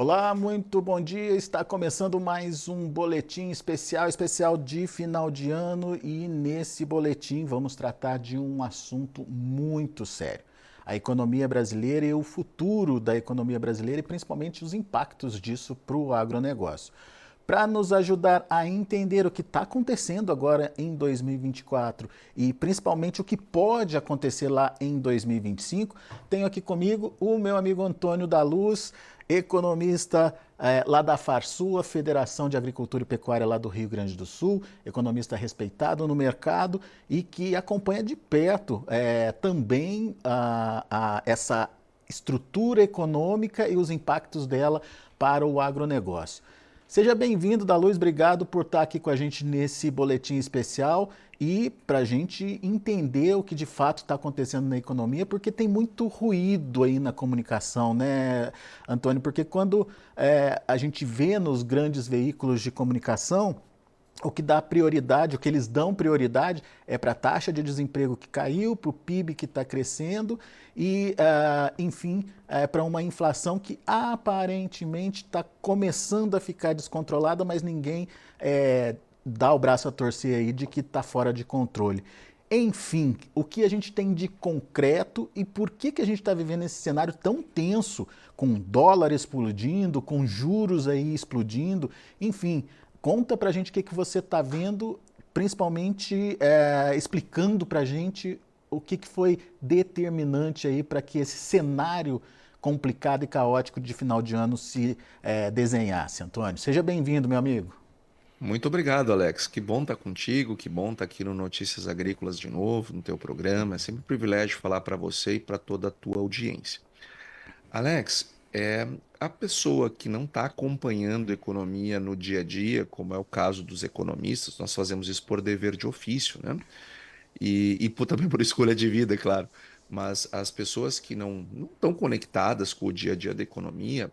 Olá, muito bom dia. Está começando mais um boletim especial de final de ano e nesse boletim vamos tratar de um assunto muito sério. A economia brasileira e o futuro da economia brasileira e principalmente os impactos disso para o agronegócio. Para nos ajudar a entender o que está acontecendo agora em 2024 e principalmente o que pode acontecer lá em 2025, tenho aqui comigo o meu amigo Antônio da Luz, economista lá da Farsul, a Federação de Agricultura e Pecuária lá do Rio Grande do Sul, economista respeitado no mercado e que acompanha de perto também essa estrutura econômica e os impactos dela para o agronegócio. Seja bem-vindo, da Luz, obrigado por estar aqui com a gente nesse boletim especial e para a gente entender o que de fato está acontecendo na economia, porque tem muito ruído aí na comunicação, né, Antônio? Porque quando a gente vê nos grandes veículos de comunicação, o que dá prioridade, o que eles dão prioridade é para a taxa de desemprego que caiu, para o PIB que está crescendo e, enfim, para uma inflação que aparentemente está começando a ficar descontrolada, mas ninguém dá o braço a torcer aí de que está fora de controle. Enfim, o que a gente tem de concreto e por que a gente está vivendo esse cenário tão tenso, com dólar explodindo, com juros aí explodindo, enfim, conta pra gente o que você está vendo, principalmente explicando pra gente o que foi determinante aí para que esse cenário complicado e caótico de final de ano se desenhasse. Antônio, seja bem-vindo, meu amigo. Muito obrigado, Alex. Que bom estar contigo, que bom estar aqui no Notícias Agrícolas de novo, no teu programa. É sempre um privilégio falar para você e para toda a tua audiência. Alex, a pessoa que não está acompanhando a economia no dia a dia, como é o caso dos economistas, nós fazemos isso por dever de ofício, né? Também por escolha de vida, é claro. Mas as pessoas que não estão conectadas com o dia a dia da economia,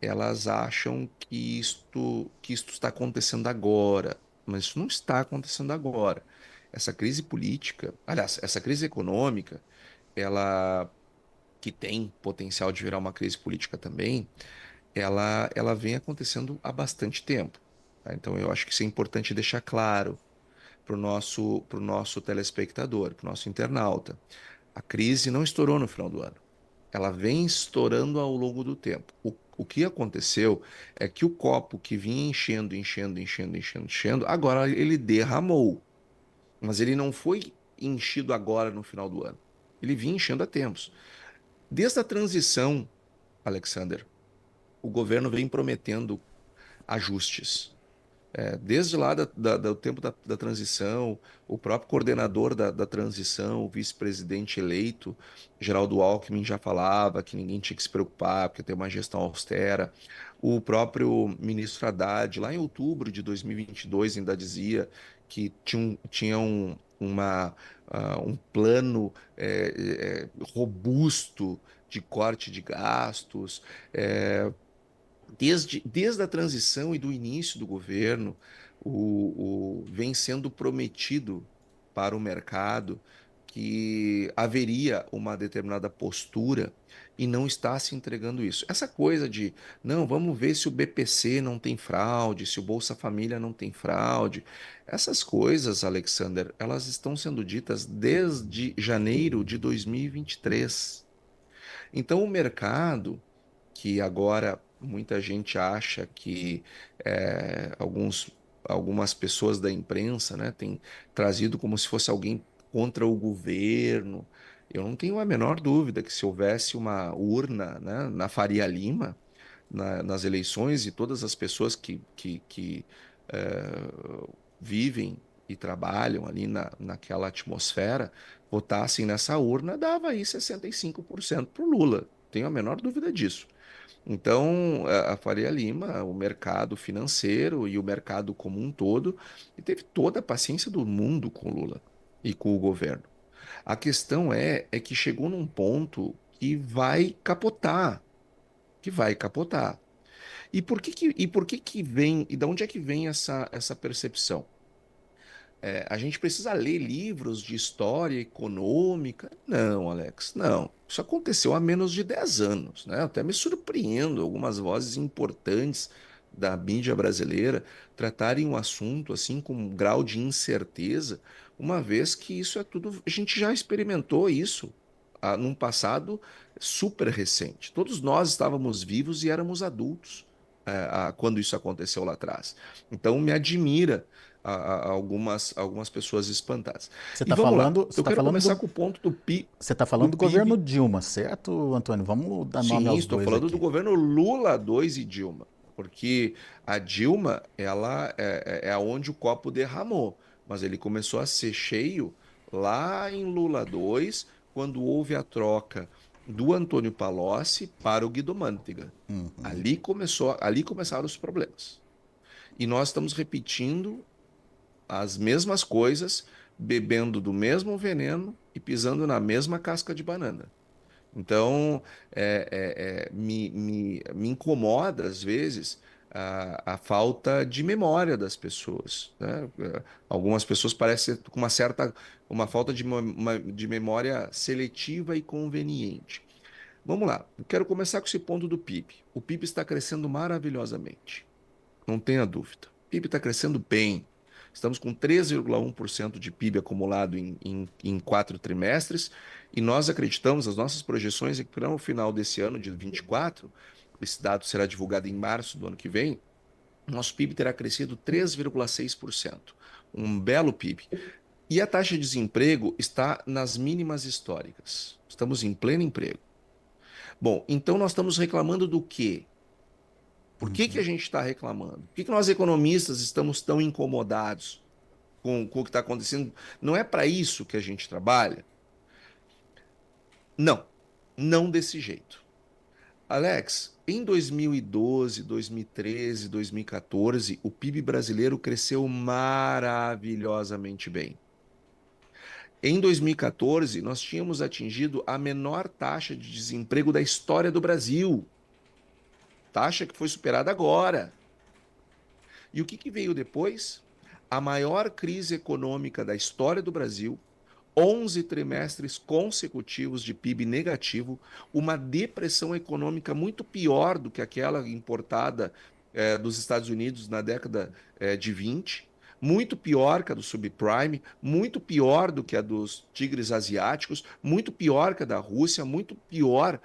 elas acham que isto está acontecendo agora, mas isso não está acontecendo agora. Essa crise política, aliás, essa crise econômica, ela que tem potencial de virar uma crise política também, ela vem acontecendo há bastante tempo. Tá? Então, eu acho que isso é importante deixar claro para o nosso telespectador, para o nosso internauta. A crise não estourou no final do ano. Ela vem estourando ao longo do tempo. O que aconteceu é que o copo que vinha enchendo, enchendo, enchendo, enchendo, enchendo, agora ele derramou. Mas ele não foi enchido agora no final do ano. Ele vinha enchendo há tempos. Desde a transição, Alexander, o governo vem prometendo ajustes. Desde lá do tempo da transição, o próprio coordenador da transição, o vice-presidente eleito, Geraldo Alckmin, já falava que ninguém tinha que se preocupar, porque tem uma gestão austera. O próprio ministro Haddad, lá em outubro de 2022, ainda dizia que tinha um plano robusto de corte de gastos. Desde a transição e do início do governo, vem sendo prometido para o mercado que haveria uma determinada postura e não está se entregando isso. Essa coisa de, não, vamos ver se o BPC não tem fraude, se o Bolsa Família não tem fraude, essas coisas, Alexander, elas estão sendo ditas desde janeiro de 2023. Então, o mercado que agora muita gente acha que algumas pessoas da imprensa, né, têm trazido como se fosse alguém contra o governo. Eu não tenho a menor dúvida que se houvesse uma urna, né, na Faria Lima, nas eleições e todas as pessoas que vivem e trabalham ali naquela atmosfera votassem nessa urna, dava aí 65% para o Lula. Tenho a menor dúvida disso. Então, a Faria Lima, o mercado financeiro e o mercado como um todo, e teve toda a paciência do mundo com o Lula e com o governo. A questão é que chegou num ponto que vai capotar, que vai capotar. E por que que vem, e de onde é que vem essa percepção? A gente precisa ler livros de história econômica? Não, Alex, não. Isso aconteceu há menos de 10 anos, né? Eu até me surpreendo algumas vozes importantes da mídia brasileira tratarem um assunto assim com um grau de incerteza, uma vez que isso é tudo. A gente já experimentou isso num passado super recente. Todos nós estávamos vivos e éramos adultos, quando isso aconteceu lá atrás. Então me admira algumas pessoas espantadas. Você E está vamos lá. falando, você Eu tá quero falando começar do, com o ponto do, você tá do falando do governo PIB. Dilma, certo, Antônio? Vamos dar nome Sim, aos estou bois falando do aqui. governo Lula 2 e Dilma, porque a Dilma, ela é onde o copo derramou, mas ele começou a ser cheio lá em Lula 2, quando houve a troca do Antônio Palocci para o Guido Mantega. Ali começaram os problemas. E nós estamos repetindo as mesmas coisas, bebendo do mesmo veneno e pisando na mesma casca de banana. Então, me incomoda, às vezes, a falta de memória das pessoas, né? Algumas pessoas parecem com uma falta de memória seletiva e conveniente. Vamos lá, eu quero começar com esse ponto do PIB. O PIB está crescendo maravilhosamente, não tenha dúvida. O PIB está crescendo bem. Estamos com 3,1% de PIB acumulado em 4 trimestres, e nós acreditamos, as nossas projeções é que para o final desse ano, de 24, esse dado será divulgado em março do ano que vem, nosso PIB terá crescido 3,6%. Um belo PIB. E a taxa de desemprego está nas mínimas históricas. Estamos em pleno emprego. Bom, então nós estamos reclamando do quê? Por que a gente está reclamando? Por que nós economistas estamos tão incomodados com o que está acontecendo? Não é para isso que a gente trabalha? Não, não desse jeito. Alex, em 2012, 2013, 2014, o PIB brasileiro cresceu maravilhosamente bem. Em 2014, nós tínhamos atingido a menor taxa de desemprego da história do Brasil, taxa que foi superada agora. E o que veio depois? A maior crise econômica da história do Brasil, 11 trimestres consecutivos de PIB negativo, uma depressão econômica muito pior do que aquela importada dos Estados Unidos na década de 20, muito pior que a do subprime, muito pior do que a dos tigres asiáticos, muito pior que a da Rússia, muito pior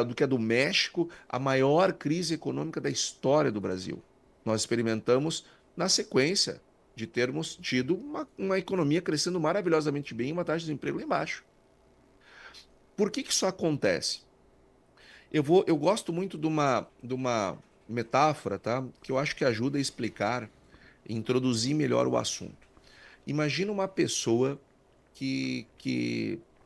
do que a do México, a maior crise econômica da história do Brasil. Nós experimentamos na sequência de termos tido uma economia crescendo maravilhosamente bem e uma taxa de desemprego lá embaixo. Por que isso acontece? Eu gosto muito de uma metáfora, tá? Que eu acho que ajuda a explicar, introduzir melhor o assunto. Imagina uma pessoa que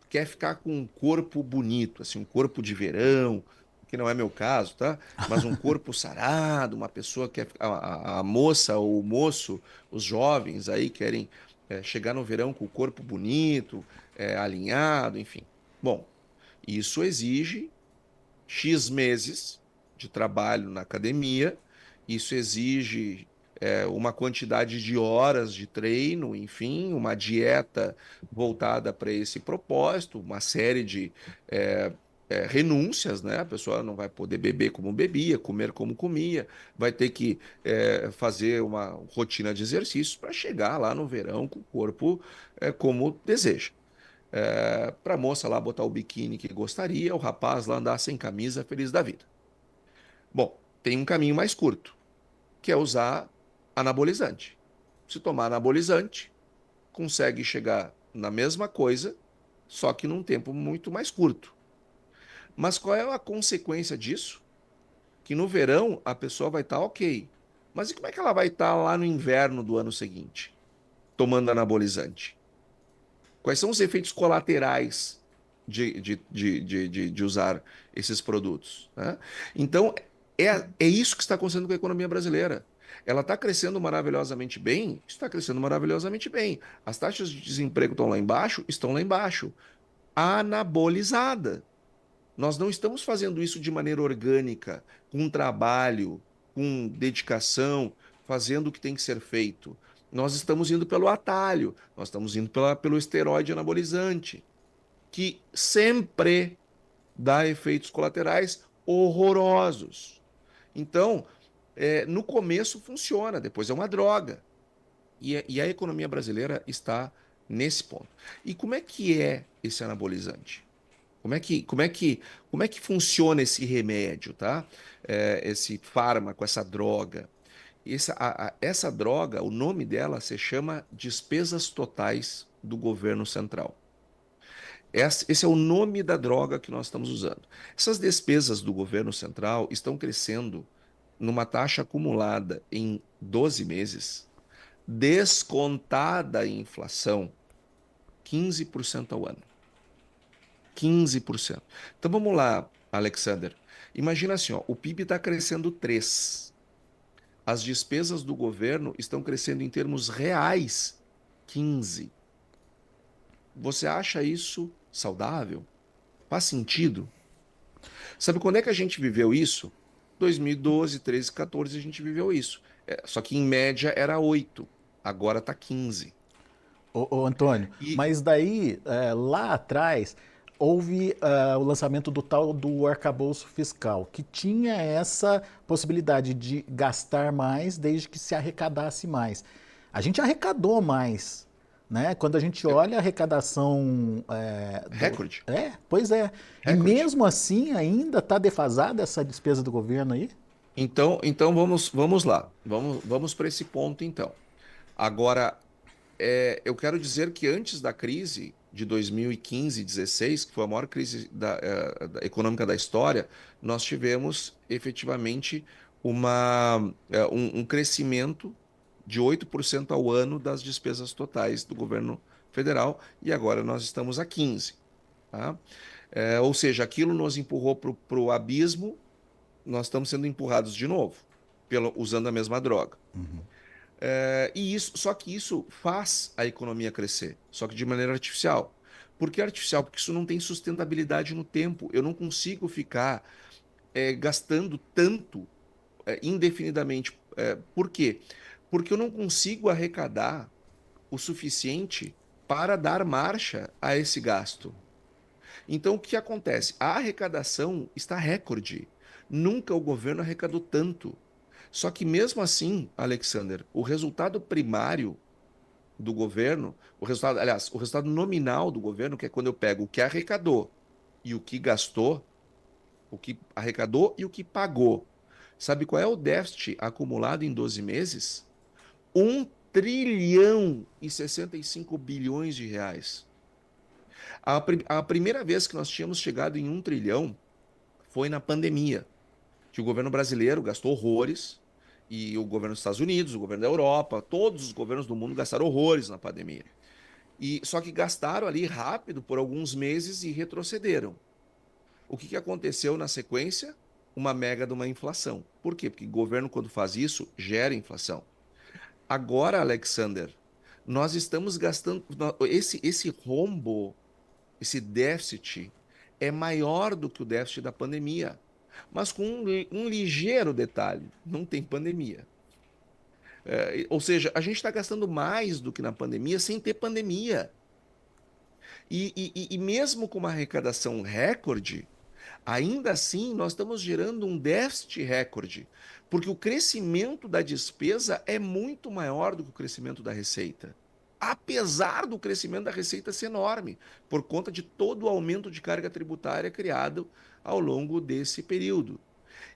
quer ficar com um corpo bonito, assim, um corpo de verão, que não é meu caso, tá? Mas um corpo sarado, uma pessoa que a moça ou o moço, os jovens aí querem chegar no verão com o corpo bonito, alinhado, enfim. Bom, isso exige X meses de trabalho na academia, isso exige uma quantidade de horas de treino, enfim, uma dieta voltada para esse propósito, uma série de renúncias, né? A pessoa não vai poder beber como bebia, comer como comia, vai ter que fazer uma rotina de exercícios para chegar lá no verão com o corpo como deseja. Para a moça lá botar o biquíni que gostaria, o rapaz lá andar sem camisa, feliz da vida. Bom, tem um caminho mais curto, que é usar anabolizante. Se tomar anabolizante, consegue chegar na mesma coisa, só que num tempo muito mais curto. Mas qual é a consequência disso? Que no verão a pessoa vai estar ok. Mas e como é que ela vai estar lá no inverno do ano seguinte, tomando anabolizante? Quais são os efeitos colaterais de usar esses produtos, né? Então, é isso que está acontecendo com a economia brasileira. Ela está crescendo maravilhosamente bem, está crescendo maravilhosamente bem. As taxas de desemprego estão lá embaixo, estão lá embaixo. Anabolizada. Nós não estamos fazendo isso de maneira orgânica, com trabalho, com dedicação, fazendo o que tem que ser feito. Nós estamos indo pelo atalho, nós estamos indo pelo esteroide anabolizante, que sempre dá efeitos colaterais horrorosos. Então, no começo funciona, depois é uma droga. E a economia brasileira está nesse ponto. E como é que é esse anabolizante? Como é que funciona esse remédio, tá? Esse fármaco, essa droga. Essa droga, o nome dela se chama despesas totais do governo central. Esse é o nome da droga que nós estamos usando. Essas despesas do governo central estão crescendo numa taxa acumulada em 12 meses, descontada a inflação, 15% ao ano. 15%. Então vamos lá, Alexander. Imagina assim, ó, o PIB está crescendo 3. As despesas do governo estão crescendo em termos reais 15. Você acha isso saudável? Faz sentido? Sabe quando é que a gente viveu isso? 2012, 13, 14 a gente viveu isso. Só que em média era 8, agora está 15. Ô, Antônio, E mas daí, lá atrás, houve o lançamento do tal do arcabouço fiscal, que tinha essa possibilidade de gastar mais desde que se arrecadasse mais. A gente arrecadou mais, né? Quando a gente olha a arrecadação do... recorde, Pois é. E recorde. mesmo assim ainda está defasada essa despesa do governo aí? Então vamos lá. Vamos para esse ponto então. Agora, eu quero dizer que antes da crise de 2015 e 16, que foi a maior crise econômica da história, nós tivemos efetivamente um crescimento de 8% ao ano das despesas totais do governo federal, e agora nós estamos a 15%. Tá? Ou seja, aquilo nos empurrou para o abismo, nós estamos sendo empurrados de novo, usando a mesma droga. Só que isso faz a economia crescer, só que de maneira artificial. Por que artificial? Porque isso não tem sustentabilidade no tempo. Eu não consigo ficar gastando tanto indefinidamente. Por quê? Porque eu não consigo arrecadar o suficiente para dar marcha a esse gasto. Então, o que acontece? A arrecadação está recorde. Nunca o governo arrecadou tanto. Só que mesmo assim, Alexander, o resultado primário do governo, aliás, o resultado nominal do governo, que é quando eu pego o que arrecadou e o que gastou, o que arrecadou e o que pagou. Sabe qual é o déficit acumulado em 12 meses? 1 trilhão e 65 bilhões de reais. A primeira vez que nós tínhamos chegado em 1 trilhão foi na pandemia, que o governo brasileiro gastou horrores, e o governo dos Estados Unidos, o governo da Europa, todos os governos do mundo gastaram horrores na pandemia. Só que gastaram ali rápido por alguns meses e retrocederam. O que aconteceu na sequência? Uma mega de uma inflação. Por quê? Porque o governo, quando faz isso, gera inflação. Agora, Alexander, nós estamos gastando. Esse rombo, esse déficit, é maior do que o déficit da pandemia. Mas com um ligeiro detalhe: não tem pandemia. Ou seja, a gente está gastando mais do que na pandemia sem ter pandemia. E mesmo com uma arrecadação recorde, ainda assim nós estamos gerando um déficit recorde, porque o crescimento da despesa é muito maior do que o crescimento da receita. Apesar do crescimento da receita ser enorme, por conta de todo o aumento de carga tributária criado ao longo desse período.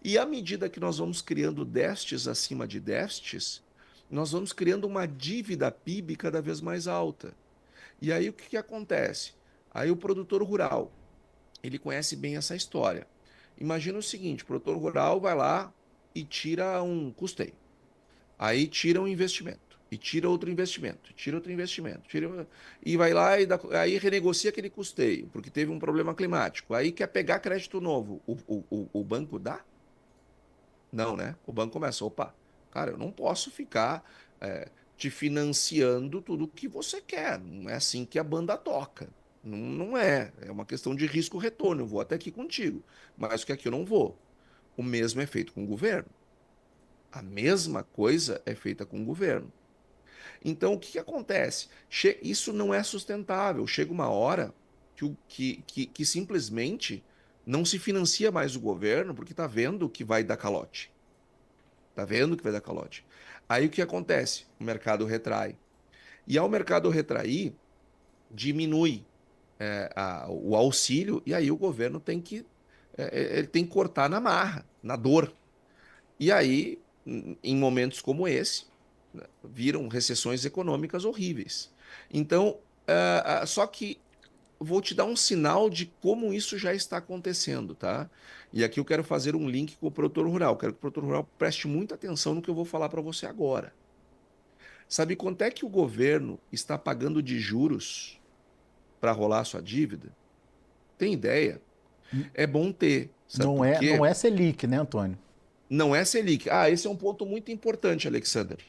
E à medida que nós vamos criando déficits acima de déficits, nós vamos criando uma dívida PIB cada vez mais alta. E aí o que acontece? Aí o produtor rural, ele conhece bem essa história. Imagina o seguinte: o produtor rural vai lá e tira um custeio. Aí tira um investimento. E tira outro investimento. Tira outro investimento. E vai lá aí renegocia aquele custeio, porque teve um problema climático. Aí quer pegar crédito novo. O banco dá? Não, né? O banco começa, opa, cara, eu não posso ficar te financiando tudo o que você quer. Não é assim que a banda toca. Não, não é. É uma questão de risco-retorno. Eu vou até aqui contigo, mas que aqui eu não vou. O mesmo é feito com o governo. A mesma coisa é feita com o governo. Então, o que acontece? Isso não é sustentável. Chega uma hora que simplesmente não se financia mais o governo porque está vendo que vai dar calote. Está vendo que vai dar calote. Aí o que acontece? O mercado retrai. E ao mercado retrair, diminui o auxílio e aí o governo ele tem que cortar na marra, na dor. E aí, em momentos como esse, né, viram recessões econômicas horríveis. Então, só que vou te dar um sinal de como isso já está acontecendo, tá? E aqui eu quero fazer um link com o produtor rural. Quero que o produtor rural preste muita atenção no que eu vou falar para você agora. Sabe quanto é que o governo está pagando de juros para rolar a sua dívida? Tem ideia? É bom ter. Sabe por Não quê? é Selic, né, Antônio? Não é Selic. Ah, esse é um ponto muito importante, Alexander.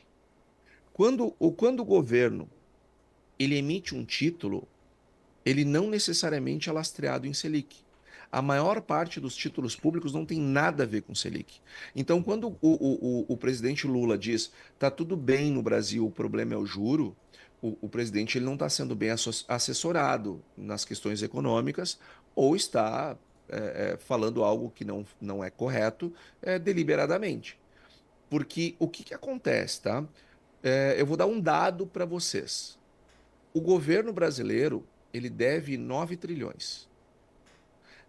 Quando o governo ele emite um título, ele não necessariamente é lastreado em Selic. A maior parte dos títulos públicos não tem nada a ver com Selic. Então, quando o presidente Lula diz tá tudo bem no Brasil, o problema é o juro, o presidente ele não está sendo bem assessorado nas questões econômicas ou está falando algo que não é correto deliberadamente. Porque o que acontece, tá? Eu vou dar um dado para vocês. O governo brasileiro, ele deve 9 trilhões.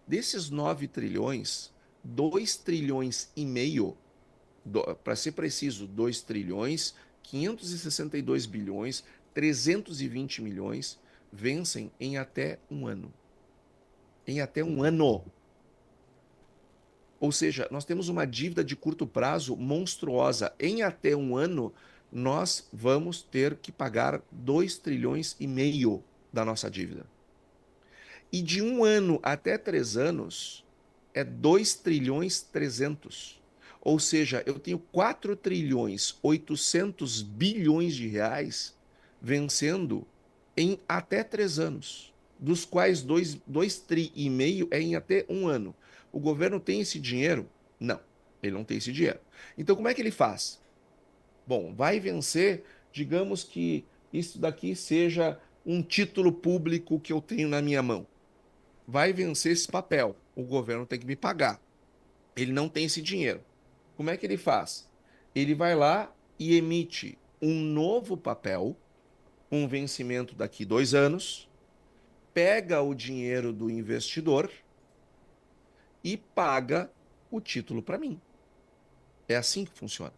Desses 9 trilhões, 2 trilhões e meio, para ser preciso, 2 trilhões, 562 bilhões, 320 milhões, vencem em até um ano. Em até um ano. Ou seja, nós temos uma dívida de curto prazo monstruosa. Em até um ano, nós vamos ter que pagar 2 trilhões e meio da nossa dívida. E de um ano até 3 anos, é 2 trilhões 300. Ou seja, eu tenho 4 trilhões 800 bilhões de reais vencendo em até 3 anos, dos quais 2 tri e meio é em até um ano. O governo tem esse dinheiro? Não, ele não tem esse dinheiro. Então, como é que ele faz? Bom, vai vencer, digamos que isso daqui seja um título público que eu tenho na minha mão. Vai vencer esse papel. O governo tem que me pagar. Ele não tem esse dinheiro. Como é que ele faz? Ele vai lá e emite um novo papel, com vencimento daqui 2 anos, pega o dinheiro do investidor e paga o título para mim. É assim que funciona.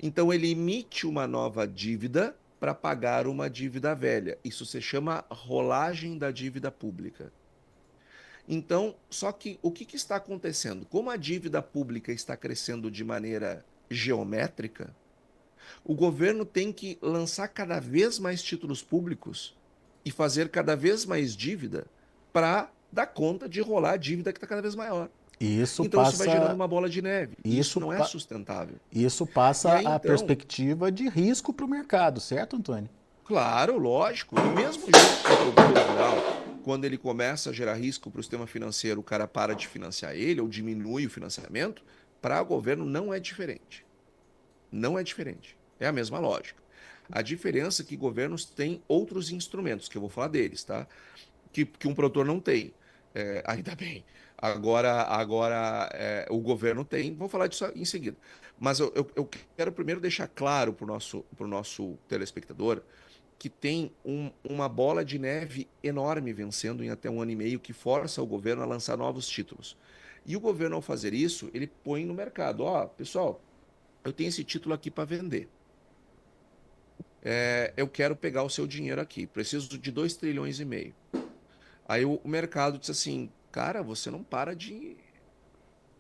Então ele emite uma nova dívida para pagar uma dívida velha. Isso se chama rolagem da dívida pública. Então, só que o que está acontecendo? Como a dívida pública está crescendo de maneira geométrica, o governo tem que lançar cada vez mais títulos públicos e fazer cada vez mais dívida para dar conta de rolar a dívida que está cada vez maior. E isso Então isso vai gerando passa, uma bola de neve e isso isso, não é sustentável. isso E passa aí a então, perspectiva de risco para o mercado, certo, Antônio? claro, lógico, do mesmo jeito que o produtor rural, quando ele começa a gerar risco para o sistema financeiro, o cara para de financiar ele ou diminui o financiamento, para o governo não é diferente. Não é diferente. É a mesma lógica. A diferença é que governos têm outros instrumentos, que eu vou falar deles, tá? Que um produtor não tem. Ainda bem. Agora o governo tem. Vou falar disso em seguida. Mas eu quero primeiro deixar claro para o nosso telespectador que tem uma bola de neve enorme vencendo em até um ano e meio que força o governo a lançar novos títulos. E o governo, ao fazer isso, ele põe no mercado: ó, pessoal, eu tenho esse título aqui para vender. Eu quero pegar o seu dinheiro aqui. Preciso de 2 trilhões e meio. Aí o mercado diz assim: cara, você não para de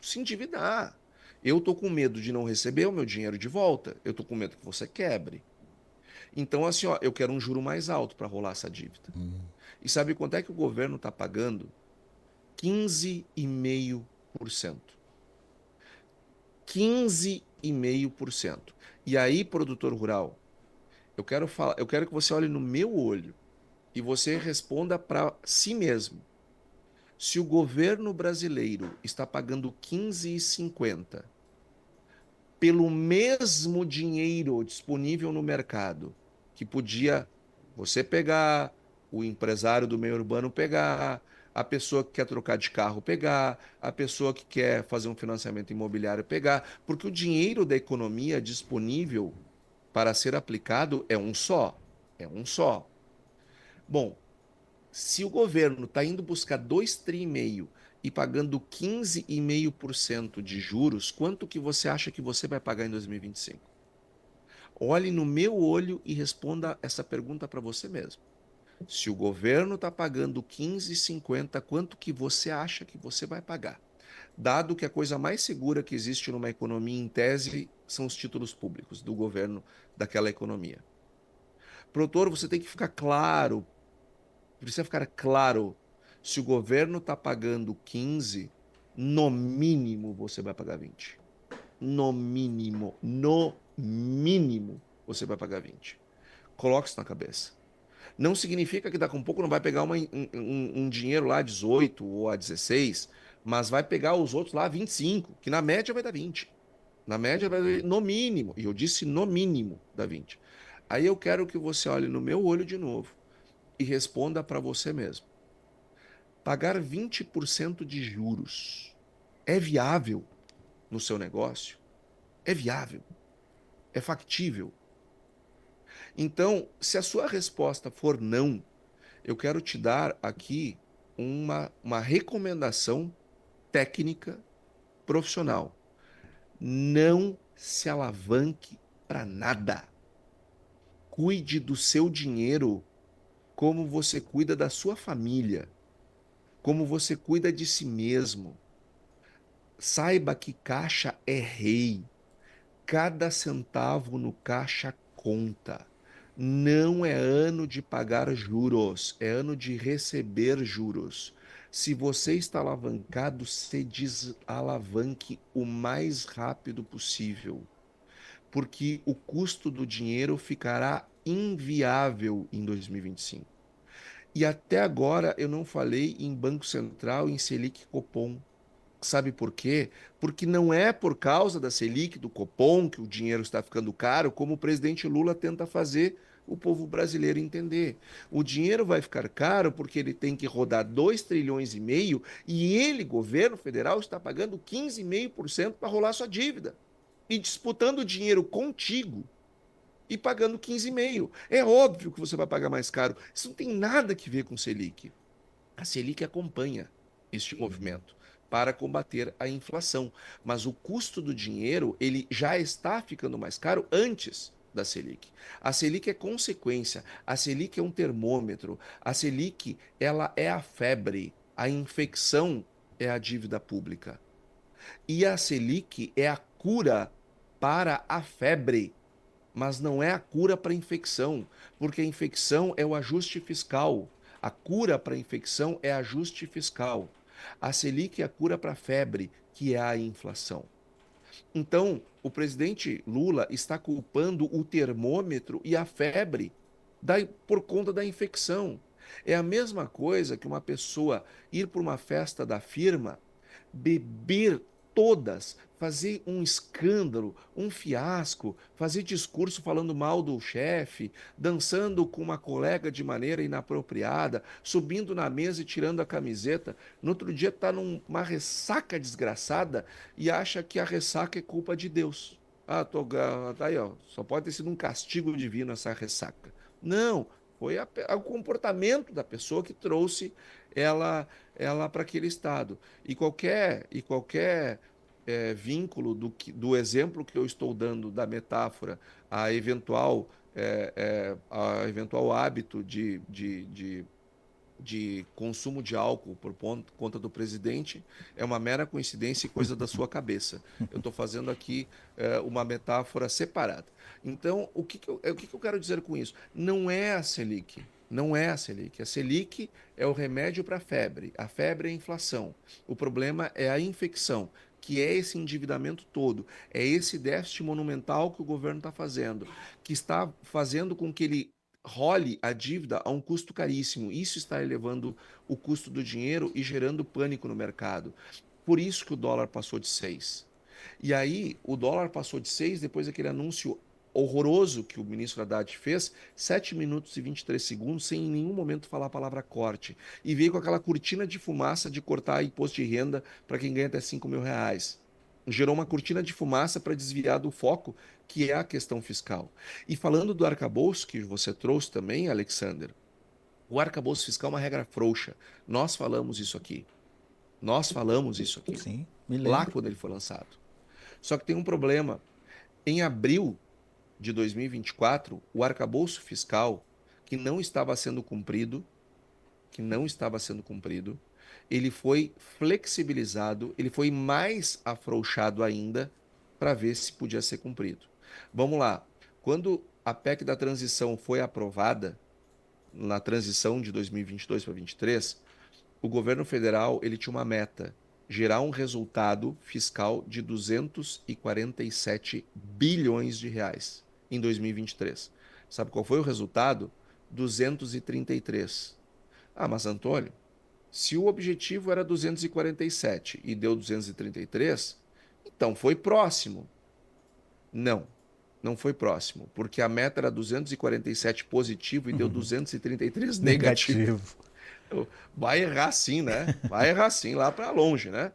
se endividar. Eu tô com medo de não receber o meu dinheiro de volta. Eu tô com medo que você quebre. Então, assim, ó, eu quero um juro mais alto para rolar essa dívida. E sabe quanto é que o governo está pagando? 15,5%. 15,5%. E aí, produtor rural, eu quero que você olhe no meu olho e você responda para si mesmo. Se o governo brasileiro está pagando 15,50 pelo mesmo dinheiro disponível no mercado, que podia você pegar, o empresário do meio urbano pegar, a pessoa que quer trocar de carro pegar, a pessoa que quer fazer um financiamento imobiliário pegar, porque o dinheiro da economia disponível para ser aplicado é um só. É um só. Bom, se o governo está indo buscar 2,5 tri e pagando 15,5% de juros, quanto que você acha que você vai pagar em 2025? Olhe no meu olho e responda essa pergunta para você mesmo. Se o governo está pagando 15,50, quanto que você acha que você vai pagar? Dado que a coisa mais segura que existe numa economia, em tese, são os títulos públicos do governo daquela economia. Produtor, você tem que ficar claro, precisa ficar claro, se o governo está pagando 15, no mínimo você vai pagar 20. No mínimo você vai pagar 20. Coloque isso na cabeça. Não significa que daqui a um pouco não vai pegar um dinheiro lá 18 ou a 16, mas vai pegar os outros lá 25, que na média vai dar 20. Na média vai dar no mínimo, e eu disse no mínimo dá 20. Aí eu quero que você olhe no meu olho de novo e responda para você mesmo. Pagar 20% de juros é viável no seu negócio? É viável? É factível? Então, se a sua resposta for não, eu quero te dar aqui uma recomendação técnica profissional. Não se alavanque para nada. Cuide do seu dinheiro como você cuida da sua família, como você cuida de si mesmo. Saiba que caixa é rei. Cada centavo no caixa conta. Não é ano de pagar juros, é ano de receber juros. Se você está alavancado, se desalavanque o mais rápido possível, porque o custo do dinheiro ficará inviável em 2025. E até agora eu não falei em Banco Central, em Selic Copom. Sabe por quê? Porque não é por causa da Selic, do Copom, que o dinheiro está ficando caro, como o presidente Lula tenta fazer o povo brasileiro entender. O dinheiro vai ficar caro porque ele tem que rodar 2,5 trilhões e ele, governo federal, está pagando 15,5% para rolar sua dívida. E disputando o dinheiro contigo e pagando 15,5%. É óbvio que você vai pagar mais caro. Isso não tem nada que ver com Selic. A Selic acompanha este movimento para combater a inflação, mas o custo do dinheiro ele já está ficando mais caro antes da Selic. A Selic é consequência, a Selic é um termômetro, a Selic ela é a febre, a infecção é a dívida pública. E a Selic é a cura para a febre, mas não é a cura para a infecção, porque a infecção é o ajuste fiscal. A cura para a infecção é ajuste fiscal. A Selic é a cura para a febre, que é a inflação. Então, o presidente Lula está culpando o termômetro e a febre por conta da infecção. É a mesma coisa que uma pessoa ir para uma festa da firma, beber todas, fazer um escândalo, um fiasco, fazer discurso falando mal do chefe, dançando com uma colega de maneira inapropriada, subindo na mesa e tirando a camiseta. No outro dia está numa ressaca desgraçada e acha que a ressaca é culpa de Deus. Tá aí, ó, só pode ter sido um castigo divino essa ressaca. Não, foi o comportamento da pessoa que trouxe ela para aquele estado. E qualquer vínculo do exemplo que eu estou dando da metáfora a eventual hábito de consumo de álcool por conta do presidente é uma mera coincidência e coisa da sua cabeça. Eu estou fazendo aqui uma metáfora separada. Então, o que eu quero dizer com isso? Não é a Selic. Não é a Selic. A Selic é o remédio para a febre. A febre é a inflação. O problema é a infecção, que é esse endividamento todo. É esse déficit monumental que o governo está fazendo, que está fazendo com que ele role a dívida a um custo caríssimo. Isso está elevando o custo do dinheiro e gerando pânico no mercado. Por isso que o dólar passou de 6. E aí, o dólar passou de 6 depois daquele anúncio horroroso que o ministro Haddad fez, 7 minutos e 23 segundos, sem em nenhum momento falar a palavra corte. E veio com aquela cortina de fumaça de cortar imposto de renda para quem ganha até 5 mil reais. Gerou uma cortina de fumaça para desviar do foco, que é a questão fiscal. E falando do arcabouço, que você trouxe também, Alexander, o arcabouço fiscal é uma regra frouxa. Nós falamos isso aqui. Nós falamos isso aqui. Sim, me Lá lembro. quando ele foi lançado. Só que tem um problema. Em abril de 2024, o arcabouço fiscal, que não estava sendo cumprido, ele foi flexibilizado, ele foi mais afrouxado ainda para ver se podia ser cumprido. Vamos lá. Quando a PEC da transição foi aprovada, na transição de 2022 para 2023, o governo federal ele tinha uma meta, gerar um resultado fiscal de 247 bilhões de reais em 2023. Sabe qual foi o resultado? 233. Ah, mas Antônio, se o objetivo era 247 e deu 233, então foi próximo. Não, não foi próximo, porque a meta era 247 positivo e deu 233 negativo. Negativo. Vai errar sim, né? Vai errar sim lá para longe, né?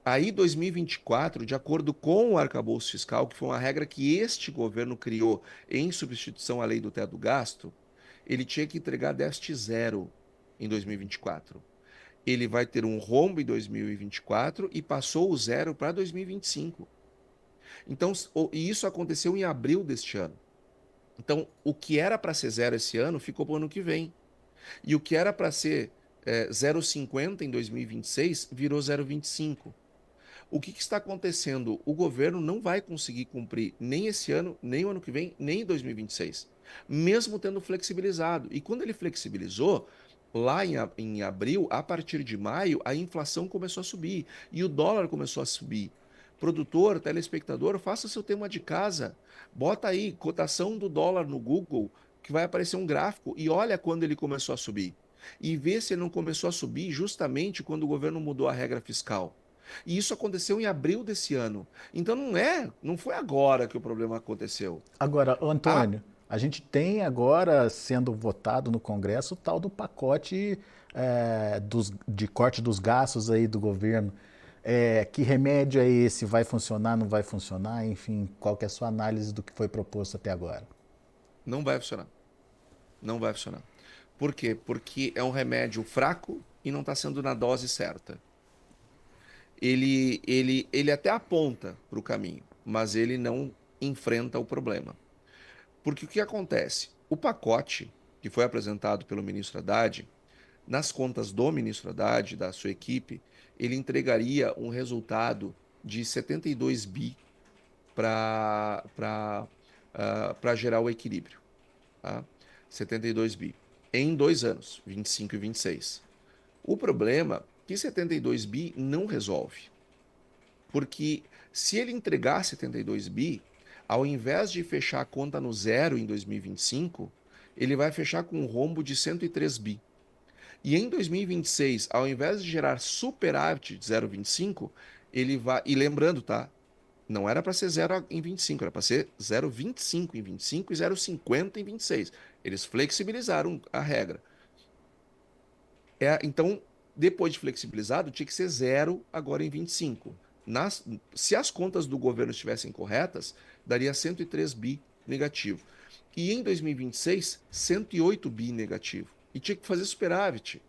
Aí, 2024, de acordo com o arcabouço fiscal, que foi uma regra que este governo criou em substituição à lei do teto do gasto, ele tinha que entregar déficit zero em 2024. Ele vai ter um rombo em 2024 e passou o zero para 2025. Então, e isso aconteceu em abril deste ano. Então, o que era para ser zero esse ano ficou para o ano que vem. E o que era para ser 0,50 em 2026 virou 0,25. O que está acontecendo? O governo não vai conseguir cumprir nem esse ano, nem o ano que vem, nem em 2026, mesmo tendo flexibilizado. E quando ele flexibilizou, lá em abril, a partir de maio, a inflação começou a subir e o dólar começou a subir. Produtor, telespectador, faça seu tema de casa. Bota aí cotação do dólar no Google, que vai aparecer um gráfico, e olha quando ele começou a subir. E vê se ele não começou a subir justamente quando o governo mudou a regra fiscal. E isso aconteceu em abril desse ano. Então não foi agora que o problema aconteceu. Agora, Ah, Antônio, a gente tem agora sendo votado no Congresso o tal do pacote de corte dos gastos aí do governo. Que remédio é esse? Vai funcionar, não vai funcionar? Enfim, qual que é a sua análise do que foi proposto até agora? não vai funcionar. Não vai funcionar. Por quê? Porque é um remédio fraco e não está sendo na dose certa. Ele até aponta para o caminho, mas ele não enfrenta o problema. Porque o que acontece? O pacote que foi apresentado pelo ministro Haddad, nas contas do ministro Haddad, da sua equipe, ele entregaria um resultado de 72 bi para gerar o equilíbrio. Tá? 72 bi. Em 2 anos, 25 e 26. O problema é que 72 bi não resolve. Porque se ele entregar 72 bi, ao invés de fechar a conta no zero em 2025, ele vai fechar com um rombo de 103 bi. E em 2026, ao invés de gerar superávit de 0,25, ele vai. E lembrando, tá? Não era para ser 0 em 25, era para ser 0,25 em 25 e 0,50 em 26. Eles flexibilizaram a regra. Então, depois de flexibilizado, tinha que ser zero agora em 25. Se as contas do governo estivessem corretas, daria 103 bi negativo. E em 2026, 108 bi negativo. E tinha que fazer superávit.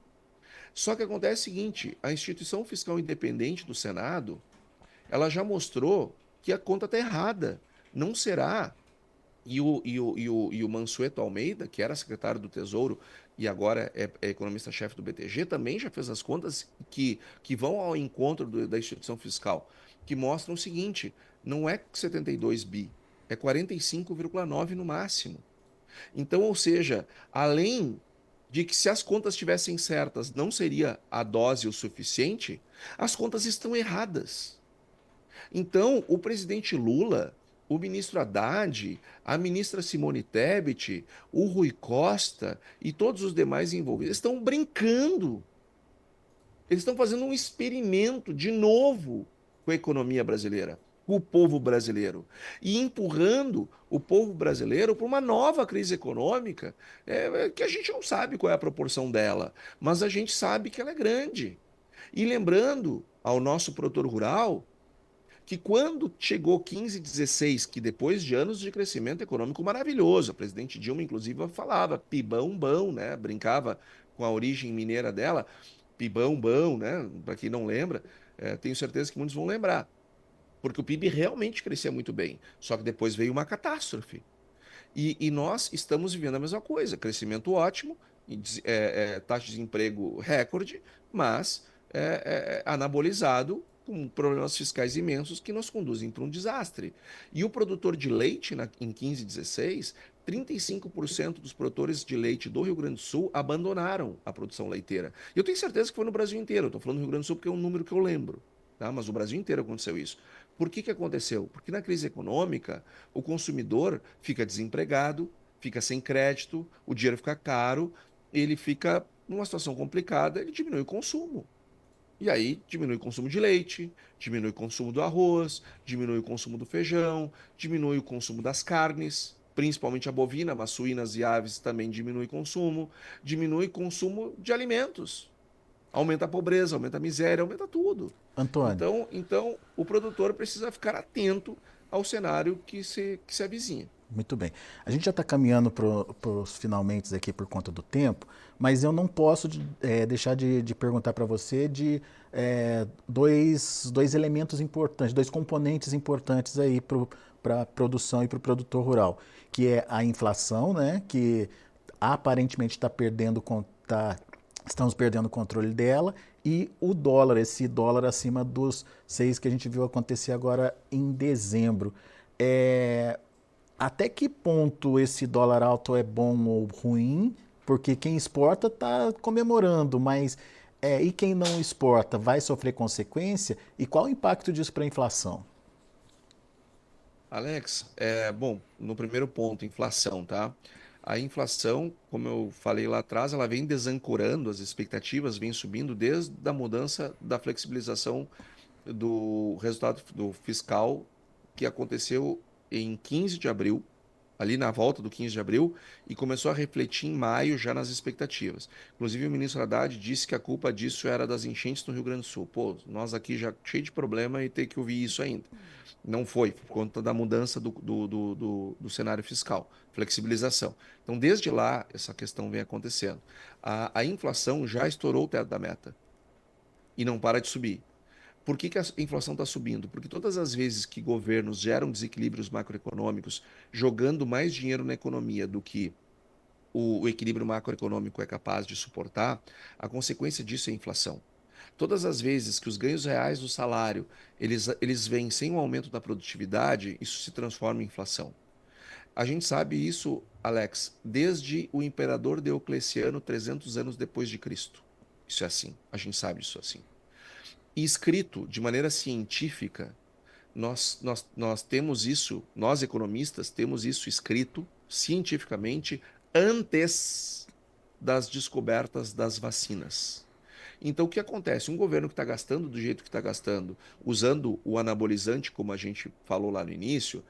Só que acontece o seguinte, a instituição fiscal independente do Senado, ela já mostrou que a conta está errada. Não será. E o Mansueto Almeida, que era secretário do Tesouro e agora é economista-chefe do BTG, também já fez as contas que vão ao encontro da instituição fiscal, que mostram o seguinte: não é 72 bi, é 45,9 no máximo. Então, ou seja, além de que se as contas estivessem certas não seria a dose o suficiente, as contas estão erradas. Então, o presidente Lula, o ministro Haddad, a ministra Simone Tebet, o Rui Costa e todos os demais envolvidos estão brincando. Eles estão fazendo um experimento de novo com a economia brasileira. o povo brasileiro e empurrando o povo brasileiro para uma nova crise econômica, que a gente não sabe qual é a proporção dela, mas a gente sabe que ela é grande. E lembrando ao nosso produtor rural que quando chegou 15, 16, que depois de anos de crescimento econômico maravilhoso, a presidente Dilma, inclusive, falava pibão bão, né? Brincava com a origem mineira dela, pibão bão, né? Para quem não lembra, tenho certeza que muitos vão lembrar. Porque o PIB realmente crescia muito bem. Só que depois veio uma catástrofe. E nós estamos vivendo a mesma coisa: crescimento ótimo, taxa de desemprego recorde, mas anabolizado com problemas fiscais imensos que nos conduzem para um desastre. E o produtor de leite, em 15, 16, 35% dos produtores de leite do Rio Grande do Sul abandonaram a produção leiteira. E eu tenho certeza que foi no Brasil inteiro. Estou falando do Rio Grande do Sul porque é um número que eu lembro. Tá? Mas o Brasil inteiro aconteceu isso. Por que que aconteceu? Porque na crise econômica, o consumidor fica desempregado, fica sem crédito, o dinheiro fica caro, ele fica numa situação complicada, ele diminui o consumo. E aí diminui o consumo de leite, diminui o consumo do arroz, diminui o consumo do feijão, diminui o consumo das carnes, principalmente a bovina, mas suínas e aves também diminui o consumo, diminui o consumo de alimentos. Aumenta a pobreza, aumenta a miséria, aumenta tudo. Antônio, Então o produtor precisa ficar atento ao cenário que se avizinha. muito bem. A gente já está caminhando para os finalmente aqui por conta do tempo, mas eu não posso deixar de perguntar para você de dois elementos importantes, dois componentes importantes aí para a produção e para o produtor rural, que é a inflação, né, que aparentemente estamos perdendo o controle dela, e o dólar, esse dólar acima dos 6 que a gente viu acontecer agora em dezembro. É, até que ponto esse dólar alto é bom ou ruim? Porque quem exporta está comemorando, mas e quem não exporta vai sofrer consequência? E qual o impacto disso para a inflação? Alex, bom, no primeiro ponto, inflação, tá? A inflação, como eu falei lá atrás, ela vem desancorando as expectativas, vem subindo desde a mudança da flexibilização do resultado do fiscal que aconteceu em 15 de abril, ali na volta do 15 de abril, e começou a refletir em maio já nas expectativas. Inclusive, o ministro Haddad disse que a culpa disso era das enchentes no Rio Grande do Sul. Pô, nós aqui já cheio de problema e ter que ouvir isso ainda. Não foi, por conta da mudança do cenário fiscal, flexibilização. Então, desde lá, essa questão vem acontecendo. A inflação já estourou o teto da meta e não para de subir. Por que que a inflação está subindo? Porque todas as vezes que governos geram desequilíbrios macroeconômicos, jogando mais dinheiro na economia do que o equilíbrio macroeconômico é capaz de suportar, a consequência disso é a inflação. Todas as vezes que os ganhos reais do salário eles vêm sem um aumento da produtividade, isso se transforma em inflação. A gente sabe isso, Alex, desde o imperador Diocleciano, 300 anos depois de Cristo. Isso é assim, a gente sabe isso assim. E escrito de maneira científica, nós temos isso, nós economistas temos isso escrito cientificamente antes das descobertas das vacinas. Então, o que acontece? Um governo que está gastando do jeito que está gastando, usando o anabolizante, como a gente falou lá no início,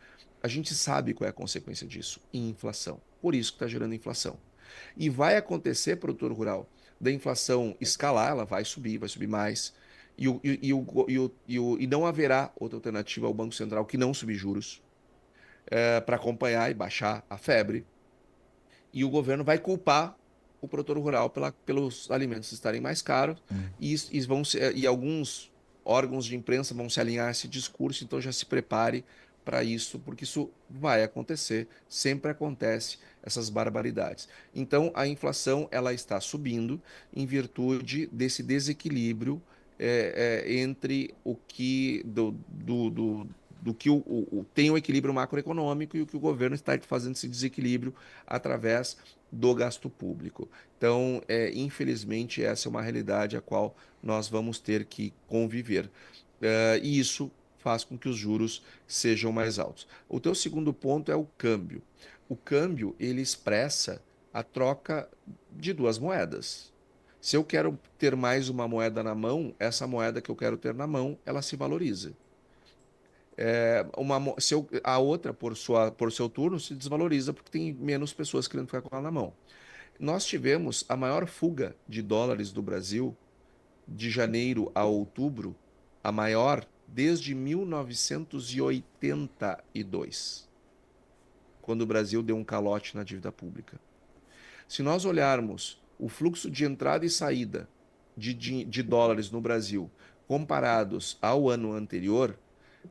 a gente sabe qual é a consequência disso: inflação. Por isso que está gerando inflação. E vai acontecer, produtor rural, da inflação escalar, ela vai subir mais, e não haverá outra alternativa ao Banco Central que não subir juros para acompanhar e baixar a febre. E o governo vai culpar o produtor rural pelos alimentos estarem mais caros e alguns órgãos de imprensa vão se alinhar a esse discurso, então já se prepare para isso, porque isso vai acontecer, sempre acontece essas barbaridades. Então a inflação ela está subindo em virtude desse desequilíbrio entre o que do que tem o equilíbrio macroeconômico e o que o governo está fazendo esse desequilíbrio através do gasto público. Então, infelizmente, essa é uma realidade a qual nós vamos ter que conviver. E isso faz com que os juros sejam mais altos. O teu segundo ponto é o câmbio. O câmbio, ele expressa a troca de duas moedas. Se eu quero ter mais uma moeda na mão, essa moeda que eu quero ter na mão, ela se valoriza. A outra, por seu turno, se desvaloriza porque tem menos pessoas querendo ficar com ela na mão. Nós tivemos a maior fuga de dólares do Brasil de janeiro a outubro, a maior desde 1982, quando o Brasil deu um calote na dívida pública. Se nós olharmos o fluxo de entrada e saída de dólares no Brasil comparados ao ano anterior,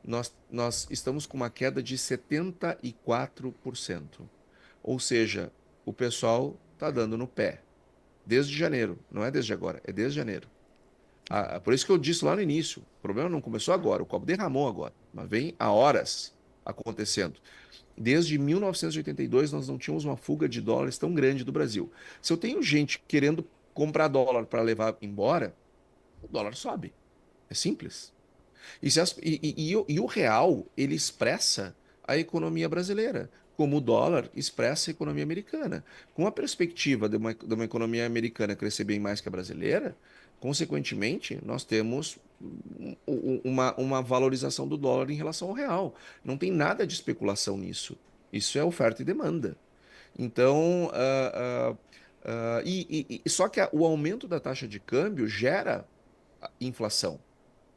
nós estamos com uma queda de 74%. Ou seja, o pessoal está dando no pé. Desde janeiro, não é desde agora, é desde janeiro. Por isso que eu disse lá no início, o problema não começou agora, o copo derramou agora, mas vem há horas acontecendo. Desde 1982 nós não tínhamos uma fuga de dólares tão grande do Brasil. Se eu tenho gente querendo comprar dólar para levar embora, o dólar sobe. É simples. E o real, ele expressa a economia brasileira, como o dólar expressa a economia americana. Com a perspectiva de uma economia americana crescer bem mais que a brasileira, consequentemente, nós temos uma valorização do dólar em relação ao real. Não tem nada de especulação nisso. Isso é oferta e demanda. Então, só que o aumento da taxa de câmbio gera inflação.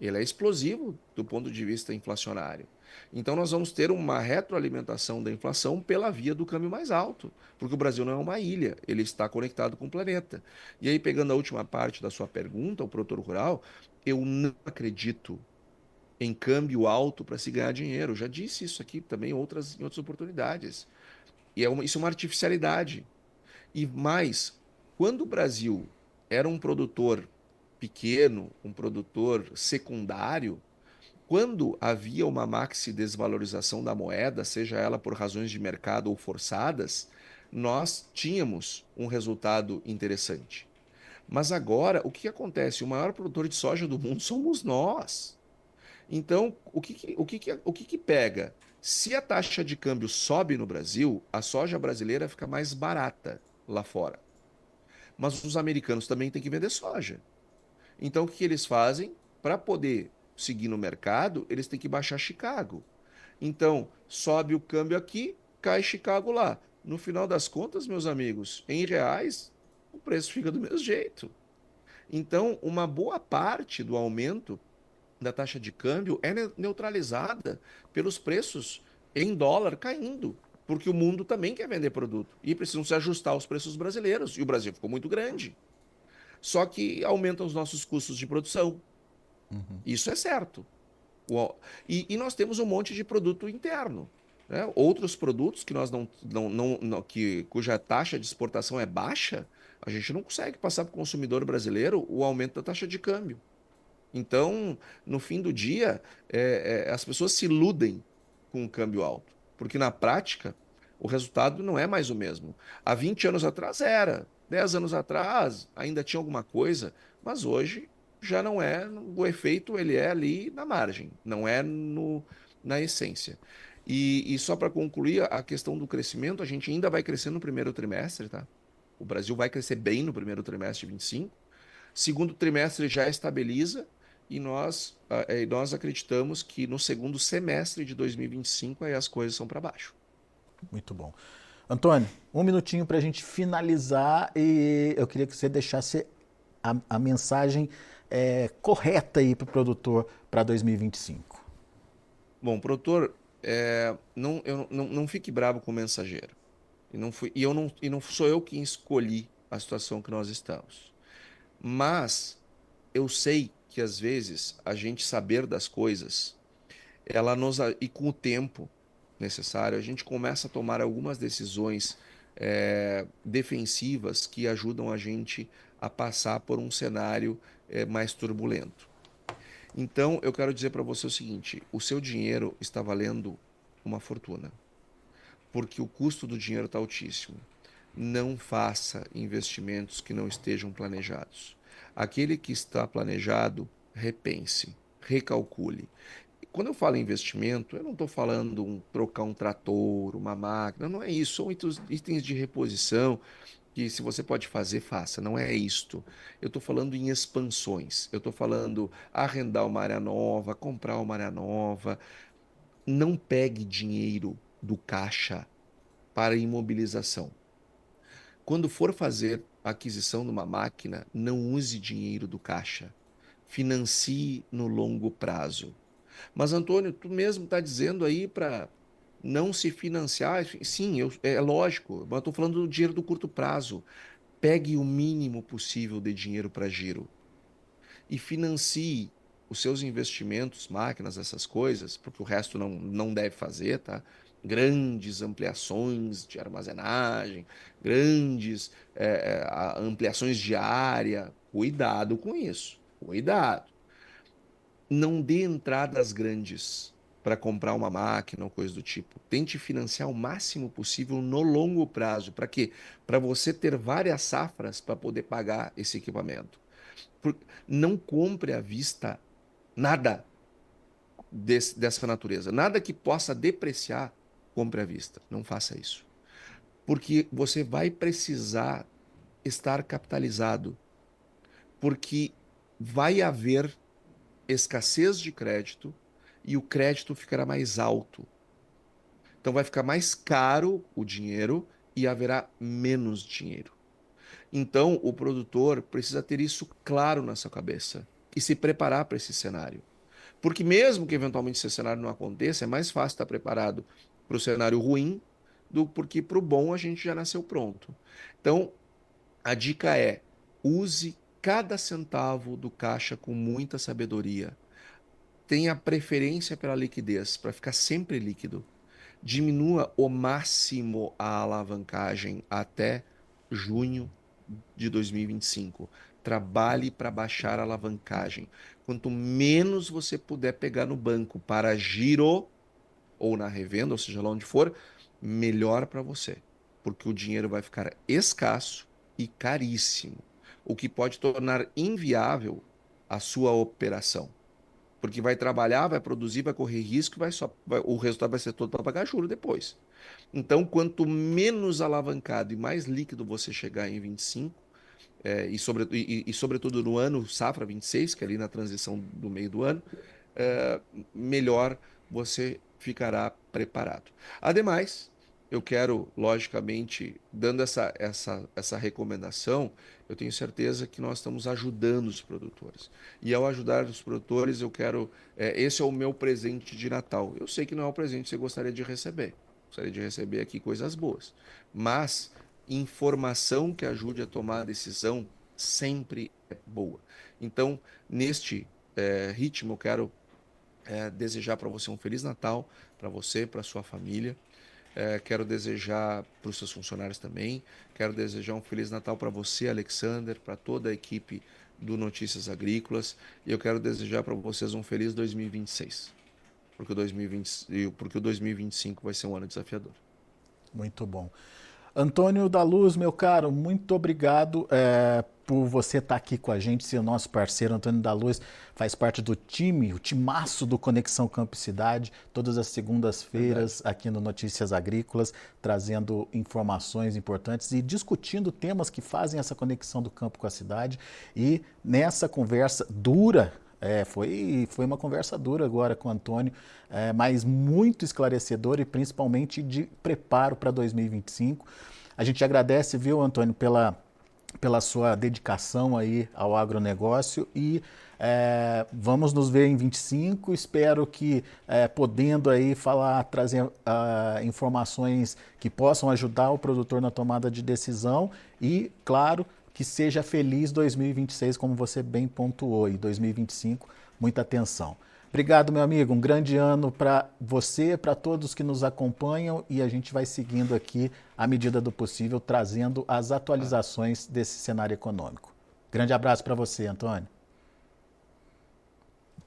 Ele é explosivo do ponto de vista inflacionário. Então, nós vamos ter uma retroalimentação da inflação pela via do câmbio mais alto, porque o Brasil não é uma ilha, ele está conectado com o planeta. E aí, pegando a última parte da sua pergunta, o produtor rural, eu não acredito em câmbio alto para se ganhar dinheiro. Eu já disse isso aqui também em outras oportunidades. Isso é uma artificialidade. E mais, quando o Brasil era um produtor pequeno, um produtor secundário, quando havia uma maxi desvalorização da moeda, seja ela por razões de mercado ou forçadas, nós tínhamos um resultado interessante. Mas agora, o que acontece? O maior produtor de soja do mundo somos nós. Então, o que que pega? Se a taxa de câmbio sobe no Brasil, a soja brasileira fica mais barata lá fora. Mas os americanos também têm que vender soja. Então, o que eles fazem? Para poder seguir no mercado, eles têm que baixar Chicago. Então, sobe o câmbio aqui, cai Chicago lá. No final das contas, meus amigos, em reais, o preço fica do mesmo jeito. Então, uma boa parte do aumento da taxa de câmbio é neutralizada pelos preços em dólar caindo, porque o mundo também quer vender produto e precisam se ajustar aos preços brasileiros. E o Brasil ficou muito grande. Só que aumentam os nossos custos de produção. Uhum. Isso é certo. E nós temos um monte de produto interno. Né? Outros produtos que nós cuja taxa de exportação é baixa, a gente não consegue passar para o consumidor brasileiro o aumento da taxa de câmbio. Então, no fim do dia, as pessoas se iludem com o câmbio alto, porque na prática o resultado não é mais o mesmo. Há 20 anos atrás era, 10 anos atrás ainda tinha alguma coisa, mas hoje já não é, o efeito ele é ali na margem, não é na essência. E só para concluir a questão do crescimento, a gente ainda vai crescer no primeiro trimestre, tá? O Brasil vai crescer bem no primeiro trimestre de 25. Segundo trimestre já estabiliza e nós acreditamos que no segundo semestre de 2025 aí as coisas são para baixo. Muito bom. Antônio, um minutinho para a gente finalizar e eu queria que você deixasse a mensagem correta aí para o produtor para 2025. Bom, produtor, não fique bravo com o mensageiro. E não sou eu quem escolhi a situação que nós estamos. Mas eu sei que às vezes a gente saber das coisas, e com o tempo necessário, a gente começa a tomar algumas decisões defensivas que ajudam a gente a passar por um cenário mais turbulento. Então, eu quero dizer para você o seguinte: o seu dinheiro está valendo uma fortuna, porque o custo do dinheiro está altíssimo. Não faça investimentos que não estejam planejados. Aquele que está planejado, repense, recalcule. Quando eu falo em investimento, eu não estou falando trocar um trator, uma máquina, não é isso. São itens de reposição que, se você pode fazer, faça. Não é isto. Eu estou falando em expansões. Eu estou falando arrendar uma área nova, comprar uma área nova. não pegue dinheiro do caixa para imobilização. Quando for fazer a aquisição de uma máquina, não use dinheiro do caixa. Financie no longo prazo. Mas, Antônio, tu mesmo está dizendo aí para não se financiar. Sim, é lógico, mas estou falando do dinheiro do curto prazo. Pegue o mínimo possível de dinheiro para giro e financie os seus investimentos, máquinas, essas coisas, porque o resto não deve fazer, tá? Grandes ampliações de armazenagem, grandes ampliações de área. Cuidado com isso. Cuidado. Não dê entradas grandes para comprar uma máquina ou coisa do tipo. Tente financiar o máximo possível no longo prazo. Para quê? Para você ter várias safras para poder pagar esse equipamento. Não compre à vista nada dessa natureza. Nada que possa depreciar, compre à vista. Não faça isso. Porque você vai precisar estar capitalizado. Porque vai haver escassez de crédito e o crédito ficará mais alto. Então vai ficar mais caro o dinheiro e haverá menos dinheiro. Então o produtor precisa ter isso claro na sua cabeça e se preparar para esse cenário. Porque mesmo que eventualmente esse cenário não aconteça, é mais fácil estar preparado para o cenário ruim do porque para o bom a gente já nasceu pronto. Então, a dica é: use cada centavo do caixa com muita sabedoria. Tenha preferência pela liquidez, para ficar sempre líquido. Diminua o máximo a alavancagem até junho de 2025. Trabalhe para baixar a alavancagem. Quanto menos você puder pegar no banco para giro ou na revenda, ou seja lá onde for, melhor para você, porque o dinheiro vai ficar escasso e caríssimo, o que pode tornar inviável a sua operação. Porque vai trabalhar, vai produzir, vai correr risco, o resultado vai ser todo para pagar juro depois. Então, quanto menos alavancado e mais líquido você chegar em 25, sobretudo no ano safra 26, que é ali na transição do meio do ano, é, melhor você ficará preparado. Ademais, eu quero, logicamente, dando essa recomendação, eu tenho certeza que nós estamos ajudando os produtores. E ao ajudar os produtores, eu quero. Esse é o meu presente de Natal. Eu sei que não é o presente que você gostaria de receber. Gostaria de receber aqui coisas boas. Mas informação que ajude a tomar a decisão sempre é boa. Então, neste ritmo, eu quero desejar para você um Feliz Natal, para você, para sua família. Quero desejar para os seus funcionários também. Quero desejar um Feliz Natal para você, Alexander, para toda a equipe do Notícias Agrícolas. E eu quero desejar para vocês um feliz 2026, porque o 2025 vai ser um ano desafiador. Muito bom. Antônio da Luz, meu caro, muito obrigado por você estar aqui com a gente, ser o nosso parceiro. Antônio da Luz faz parte do time, o timaço do Conexão Campo e Cidade, todas as segundas-feiras Verdade. aqui no Notícias Agrícolas, trazendo informações importantes e discutindo temas que fazem essa conexão do campo com a cidade. E nessa conversa dura, foi uma conversa dura agora com o Antônio, mas muito esclarecedora e principalmente de preparo para 2025. A gente agradece, viu, Antônio, pela sua dedicação aí ao agronegócio e vamos nos ver em 25. Espero que podendo aí falar, trazer informações que possam ajudar o produtor na tomada de decisão e, claro, que seja feliz 2026, como você bem pontuou, e 2025, muita atenção. Obrigado, meu amigo. Um grande ano para você, para todos que nos acompanham e a gente vai seguindo aqui, à medida do possível, trazendo as Tá. atualizações desse cenário econômico. Grande abraço para você, Antônio.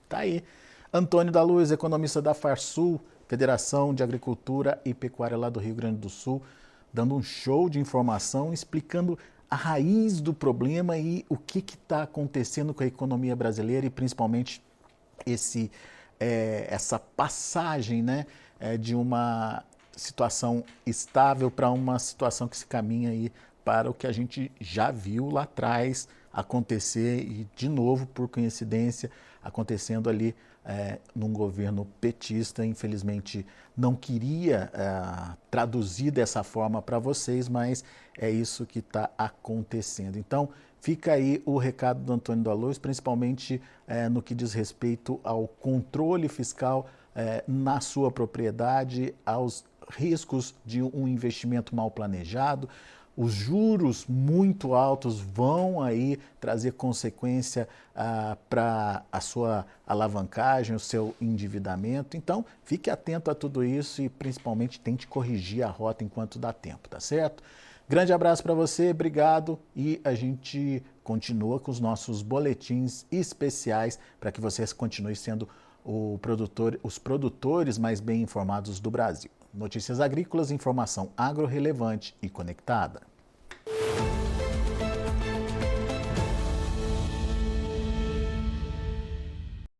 Tá aí. Antônio da Luz, economista da Farsul, Federação de Agricultura e Pecuária lá do Rio Grande do Sul, dando um show de informação, explicando a raiz do problema e o que está acontecendo com a economia brasileira e principalmente essa passagem, né, de uma situação estável para uma situação que se caminha aí para o que a gente já viu lá atrás, acontecer e, de novo, por coincidência, acontecendo ali num governo petista. Infelizmente, não queria traduzir dessa forma para vocês, mas é isso que está acontecendo. Então, fica aí o recado do Antônio da Luz, principalmente no que diz respeito ao controle fiscal na sua propriedade, aos riscos de um investimento mal planejado. Os juros muito altos vão aí trazer consequência para a sua alavancagem, o seu endividamento. Então, fique atento a tudo isso e principalmente tente corrigir a rota enquanto dá tempo, tá certo? Grande abraço para você, obrigado, e a gente continua com os nossos boletins especiais para que vocês continuem sendo os produtores mais bem informados do Brasil. Notícias agrícolas, informação agro relevante e conectada.